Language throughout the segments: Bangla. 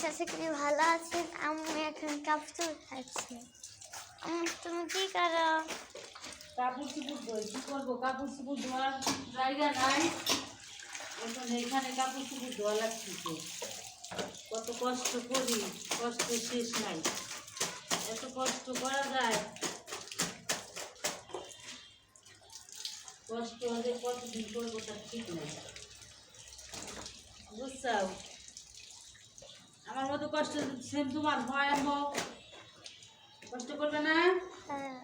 আশা করি ভালো আছেন। আমি এখন কাপড় খাচ্ছি। তুমি কি করো? কাপড় চোপড় ধোই। কি করবো, কাপড় চোপড় ধোয়ার জায়গা নাই, এখন এখানে কাপড় চোপড় ধোয়া লাগছে। কত কষ্ট করি, কষ্ট শেষ নাই। এত কষ্ট করা যায়, কষ্ট হলে কতদিন করবো তার ঠিক নাই, বুঝছাও? আমার মতো কষ্ট সেম তোমার হয়, কষ্ট করবে না? হ্যাঁ।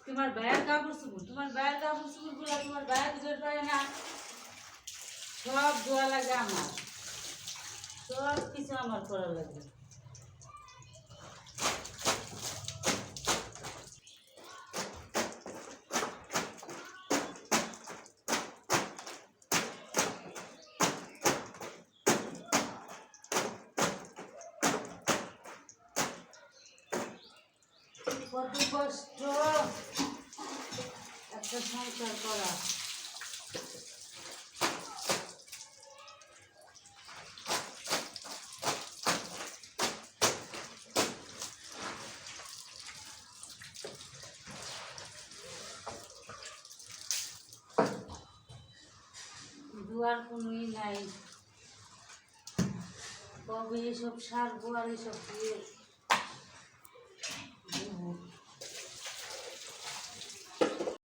তোমার ভাইয়ের কাপড় চোপড়, তোমার ভাইয়ের কাপড় চোপড় গুলো তোমার ভাইয়ের ধরে পারে না, সব ধোয়া লাগে আমার, সব কিছু আমার করা লাগে। কত কষ্ট একটা সংসার করা। দুয়ার কোনোই নাই, কবে এসব সারবো আর এসব দিয়ে